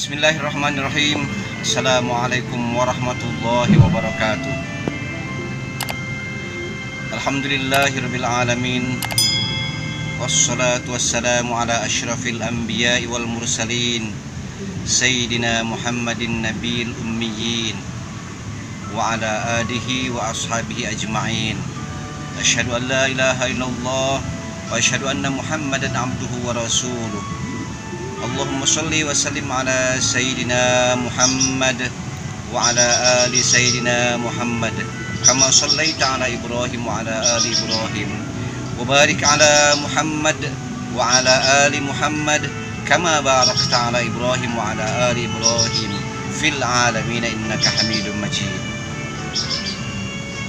Bismillahirrahmanirrahim. Assalamualaikum warahmatullahi wabarakatuh. Alhamdulillahirabbil alamin. Wassalatu wassalamu ala asyrafil anbiya'i wal mursalin Sayyidina Muhammadin nabiyil ummiyin wa ala alihi wa ashabihi ajma'in. Asyhadu an la ilaha illallah wa asyhadu anna Muhammadan abduhu wa rasuluh. Allahumma salli wa sallim ala Sayyidina Muhammad wa ala ali Sayyidina Muhammad kama sallaita ala Ibrahim wa ala ali Ibrahim wa barik ala Muhammad wa ala ali Muhammad kama barakta ala Ibrahim wa ala ali Ibrahim fil alamin innaka Hamidum Majid.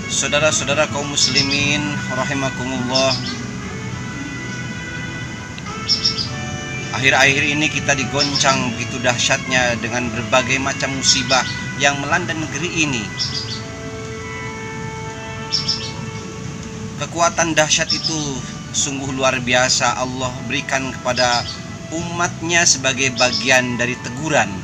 Saudara-saudara kaum muslimin rahimakumullah, akhir-akhir ini kita digoncang begitu dahsyatnya dengan berbagai macam musibah yang melanda negeri ini. Kekuatan dahsyat itu sungguh luar biasa Allah berikan kepada umatnya sebagai bagian dari teguran.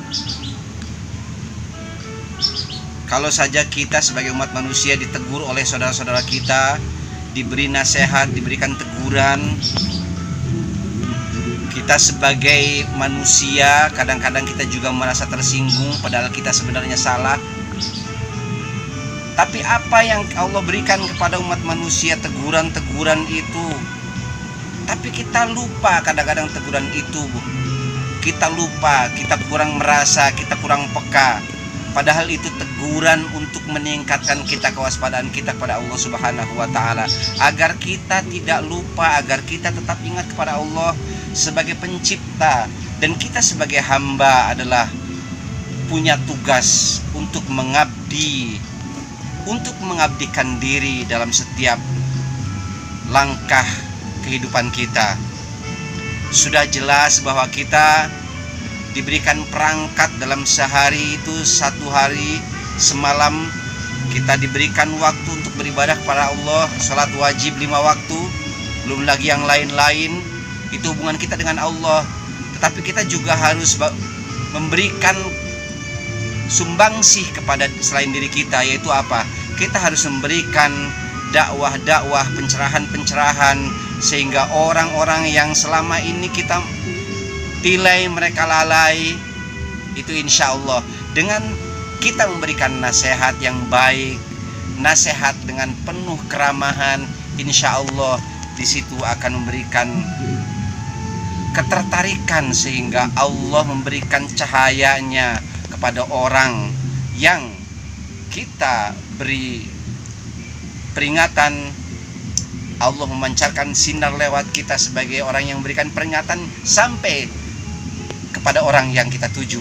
Kalau saja kita sebagai umat manusia ditegur oleh saudara-saudara kita, diberi nasihat, diberikan teguran, kita sebagai manusia kadang-kadang kita juga merasa tersinggung padahal kita sebenarnya salah. Tapi apa yang Allah berikan kepada umat manusia, teguran-teguran itu, tapi kita lupa kadang-kadang teguran itu. Kita lupa, kita kurang merasa, kita kurang peka. Padahal itu teguran untuk meningkatkan kita kewaspadaan kita kepada Allah Subhanahu wa taala, agar kita tidak lupa, agar kita tetap ingat kepada Allah sebagai pencipta, dan kita sebagai hamba adalah punya tugas untuk mengabdikan diri dalam setiap langkah kehidupan kita. Sudah jelas bahwa kita diberikan perangkat dalam sehari itu, satu hari semalam kita diberikan waktu untuk beribadah kepada Allah, salat wajib 5 waktu, belum lagi yang lain-lain. Itu hubungan kita dengan Allah. Tetapi kita juga harus memberikan sumbangsih kepada selain diri kita, yaitu apa? Kita harus memberikan dakwah-dakwah, pencerahan-pencerahan, sehingga orang-orang yang selama ini kita tilai mereka lalai, itu insya Allah dengan kita memberikan nasihat yang baik, nasihat dengan penuh keramahan, insya Allah di situ akan memberikan ketertarikan sehingga Allah memberikan cahayanya kepada orang yang kita beri peringatan. Allah memancarkan sinar lewat kita sebagai orang yang memberikan peringatan sampai kepada orang yang kita tuju.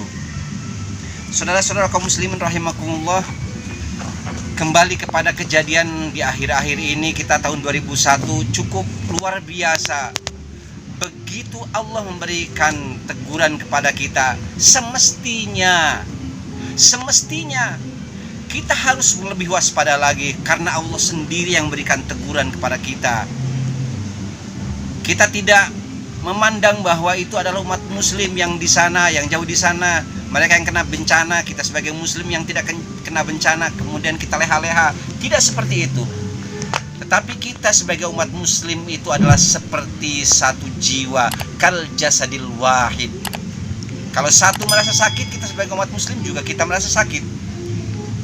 Saudara-saudara kaum muslimin rahimakumullah, kembali kepada kejadian di akhir-akhir ini, kita tahun 2001 cukup luar biasa. Begitu Allah memberikan teguran kepada kita, semestinya kita harus lebih waspada lagi, karena Allah sendiri yang memberikan teguran kepada kita. Kita tidak memandang bahwa itu adalah umat muslim yang di sana, yang jauh di sana, mereka yang kena bencana, kita sebagai muslim yang tidak kena bencana kemudian kita leha-leha. Tidak seperti itu. Tetapi kita sebagai umat muslim itu adalah seperti satu jiwa, kal jasadil wahid. Kalau satu merasa sakit, kita sebagai umat muslim juga kita merasa sakit.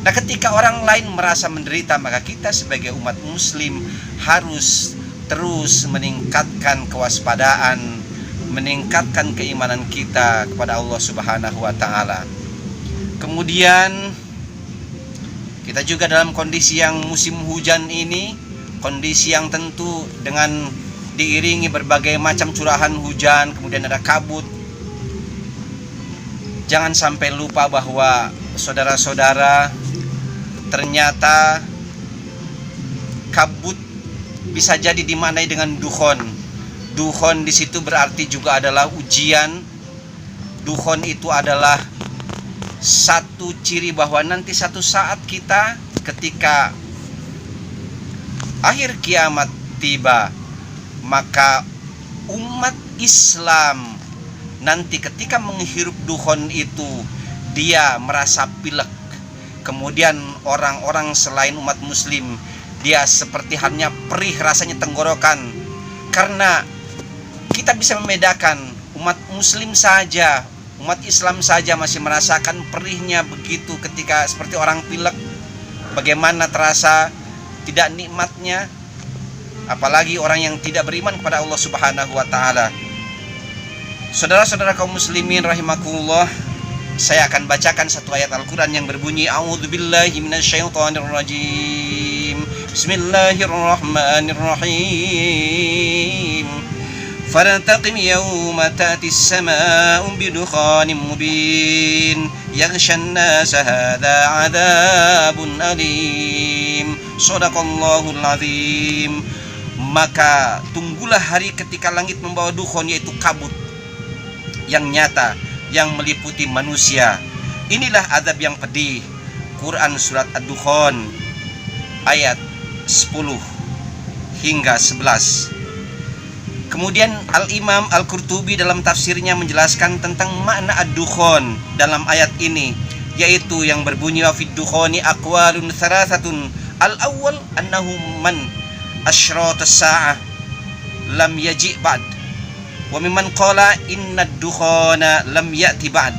Nah, ketika orang lain merasa menderita, maka kita sebagai umat muslim harus terus meningkatkan kewaspadaan, meningkatkan keimanan kita kepada Allah Subhanahu wa taala. Kemudian kita juga dalam kondisi yang musim hujan ini, kondisi yang tentu dengan diiringi berbagai macam curahan hujan, kemudian ada kabut. Jangan sampai lupa bahwa saudara-saudara, ternyata kabut bisa jadi dimaknai dengan dukhon. Dukhon di situ berarti juga adalah ujian. Dukhon itu adalah satu ciri bahwa nanti satu saat kita ketika akhir kiamat tiba, maka umat Islam nanti ketika menghirup dukhon itu dia merasa pilek. Kemudian orang-orang selain umat muslim, dia seperti halnya perih rasanya tenggorokan. Karena kita bisa membedakan umat muslim saja, umat Islam saja masih merasakan perihnya begitu ketika seperti orang pilek. Bagaimana terasa tidak nikmatnya, apalagi orang yang tidak beriman kepada Allah Subhanahu wa taala. Saudara-saudara kaum muslimin rahimakumullah, saya akan bacakan satu ayat Al-Qur'an yang berbunyi A'udzubillahi minasyaitonirrajim. Bismillahirrahmanirrahim. فارتقب يوم تأتي السماء بدخان مبين يغشى الناس هذا عذاب أليم صدق الله العظيم. Maka tunggulah hari ketika langit membawa dukhon, yaitu kabut yang nyata yang meliputi manusia. Inilah azab yang pedih. Quran surat Ad-Dukhan ayat 10 hingga 11. Kemudian Al-Imam Al-Qurtubi dalam tafsirnya menjelaskan tentang makna ad-dukhon dalam ayat ini, yaitu yang berbunyi wa fid dukhoni aqwalun thalathatun. Al-awwal annahu man asyratus sa'ah lam yaji' ba'd, wa mimman qala inna ad-dukhana lam ya'ti ba'd.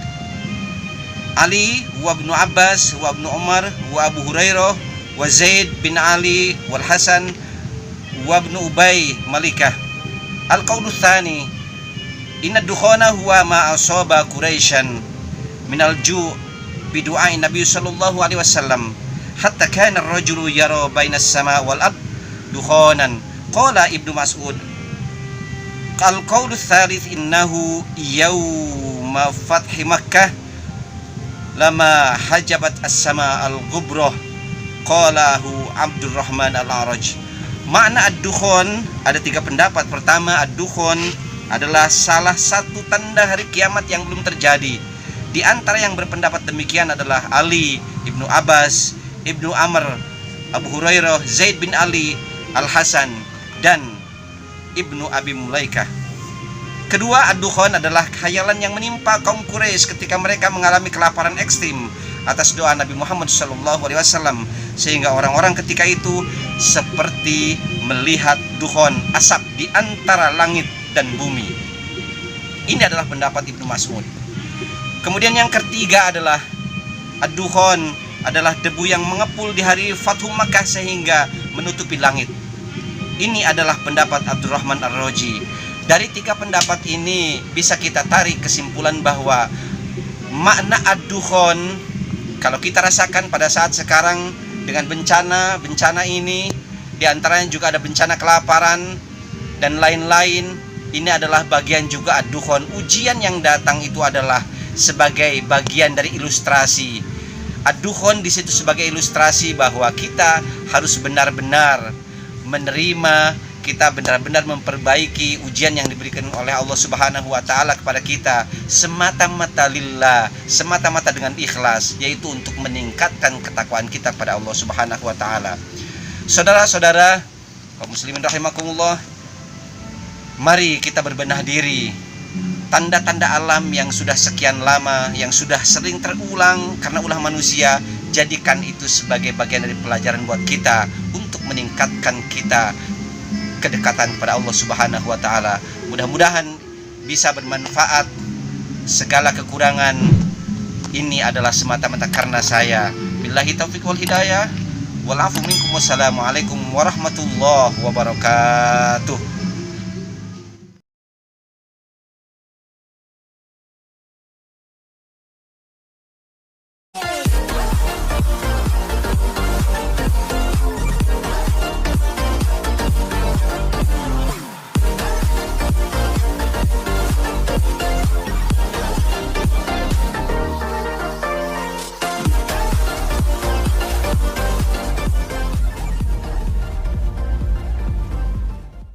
Ali wa Ibnu Abbas wa Ibnu Umar wa Abu Hurairah wa Zaid bin Ali wal Hasan wa Ibnu Ubay Malikah. Al-qawlu tsani inna dukhana huwa ma asaba Quraisyan minal ju' bi du'ai Nabi sallallahu alaihi wasallam hatta kana ar-rajulu yara bainas sama wal ard dukhanan. Qala Ibnu Mas'ud al-qawlu tsalits innahu yawma fathi Makkah lama hajabat as-sama al-ghubrah. Qalahu Abdurrahman al-A'raj. Makna ad-dukhon ada 3 pendapat. Pertama, ad-dukhon adalah salah satu tanda hari kiamat yang belum terjadi. Di antara yang berpendapat demikian adalah Ali, Ibnu Abbas, Ibnu Amr, Abu Hurairah, Zaid bin Ali, Al-Hasan, dan Ibnu Abi Mulaikah. Kedua, ad-dukhon adalah khayalan yang menimpa kaum Quraisy ketika mereka mengalami kelaparan ekstrim atas doa Nabi Muhammad SAW, sehingga orang-orang ketika itu seperti melihat dukhon, asap di antara langit dan bumi. Ini adalah pendapat Ibnu Mas'ud. Kemudian yang ketiga adalah ad-dukhon adalah debu yang mengepul di hari Fathu Makkah sehingga menutupi langit. Ini adalah pendapat Abdurrahman Ar-Raji. Dari 3 pendapat ini bisa kita tarik kesimpulan bahwa makna ad-dukhon kalau kita rasakan pada saat sekarang dengan bencana ini, diantaranya juga ada bencana kelaparan dan lain-lain, ini adalah bagian juga ad-dukhon. Ujian yang datang itu adalah sebagai bagian dari ilustrasi. Ad-dukhon di situ sebagai ilustrasi bahwa kita harus benar-benar menerima, kita benar-benar memperbaiki ujian yang diberikan oleh Allah Subhanahu wa taala kepada kita semata-mata lillah, semata-mata dengan ikhlas, yaitu untuk meningkatkan ketakwaan kita kepada Allah Subhanahu wa taala. Saudara-saudara kaum muslimin rahimakumullah, mari kita berbenah diri. Tanda-tanda alam yang sudah sekian lama, yang sudah sering terulang karena ulah manusia, jadikan itu sebagai bagian dari pelajaran buat kita untuk meningkatkan kita kedekatan kepada Allah Subhanahu wa taala. Mudah-mudahan bisa bermanfaat. Segala kekurangan ini adalah semata-mata karena saya. Billahi taufiq wal hidayah. Wal afu minkum. Wassalamualaikum warahmatullahi wabarakatuh.